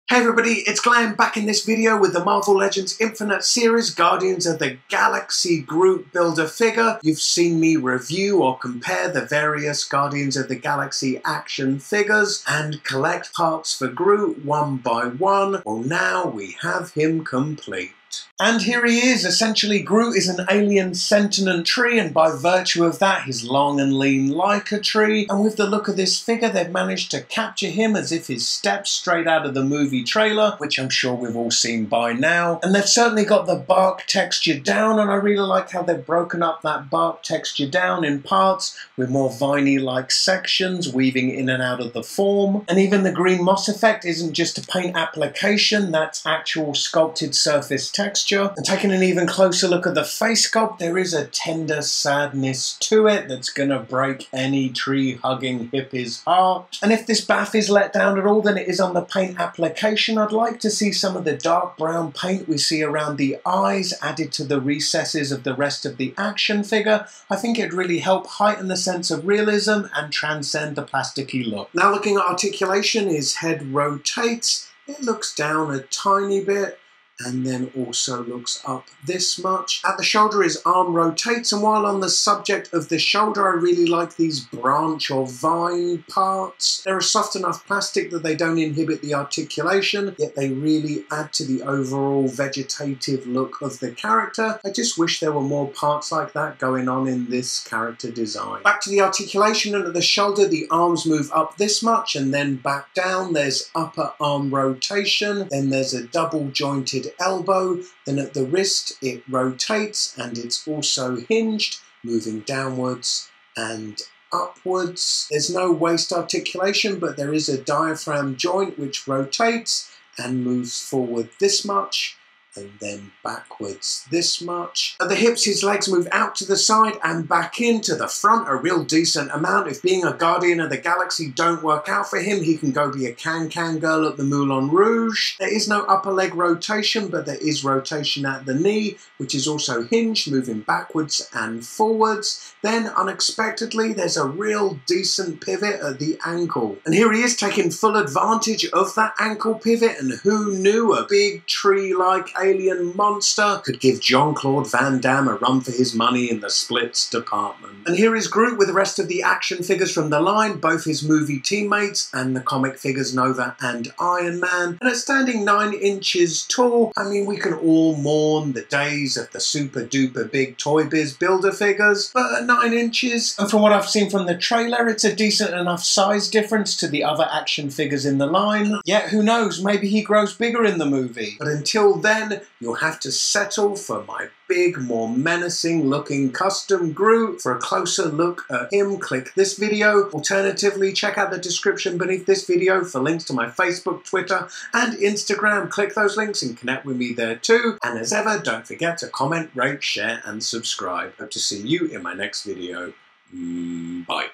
Hey everybody, it's Glenn back in this video with the Marvel Legends Infinite series, Guardians of the Galaxy Groot Build-A-Figure. You've seen me review or compare the various Guardians of the Galaxy action figures and collect parts for Groot one by one. Well, now we have him complete. And here he is. Essentially, Groot is an alien sentient tree, and by virtue of that, he's long and lean like a tree. And with the look of this figure, they've managed to capture him as if he's stepped straight out of the movie trailer, which I'm sure we've all seen by now. And they've certainly got the bark texture down, and I really like how they've broken up that bark texture down in parts with more viney-like sections weaving in and out of the form. And even the green moss effect isn't just a paint application, that's actual sculpted surface texture. And taking an even closer look at the face sculpt, there is a tender sadness to it that's gonna break any tree-hugging hippie's heart. And if this BAF is let down at all, then it is on the paint application. I'd like to see some of the dark brown paint we see around the eyes added to the recesses of the rest of the action figure. I think it'd really help heighten the sense of realism and transcend the plasticky look. Now looking at articulation, his head rotates, it looks down a tiny bit, and then also looks up this much. At the shoulder, his arm rotates, and while on the subject of the shoulder, I really like these branch or vine parts. They're a soft enough plastic that they don't inhibit the articulation, yet they really add to the overall vegetative look of the character. I just wish there were more parts like that going on in this character design. Back to the articulation, and at the shoulder, the arms move up this much and then back down. There's upper arm rotation, then there's a double jointed elbow, then at the wrist it rotates and it's also hinged, moving downwards and upwards. There's no waist articulation, but there is a diaphragm joint which rotates and moves forward this much and then backwards this much. At the hips, his legs move out to the side and back into the front a real decent amount. If being a Guardian of the Galaxy don't work out for him, he can go be a can-can girl at the Moulin Rouge. There is no upper leg rotation, but there is rotation at the knee, which is also hinged, moving backwards and forwards. Then, unexpectedly, there's a real decent pivot at the ankle. And here he is taking full advantage of that ankle pivot, and who knew a big tree-like alien monster could give Jean-Claude Van Damme a run for his money in the splits department. And here is Groot with the rest of the action figures from the line, both his movie teammates and the comic figures Nova and Iron Man. And at standing 9 inches tall, I mean, we can all mourn the days of the super duper big Toy Biz Build-A-Figures, but at 9 inches, and from what I've seen from the trailer, it's a decent enough size difference to the other action figures in the line. Yet who knows, maybe he grows bigger in the movie. But until then, you'll have to settle for my big, more menacing looking custom Groot. For a closer look at him, click this video. Alternatively, check out the description beneath this video for links to my Facebook, Twitter, and Instagram. Click those links and connect with me there too. And as ever, don't forget to comment, rate, share, and subscribe. Hope to see you in my next video. Bye.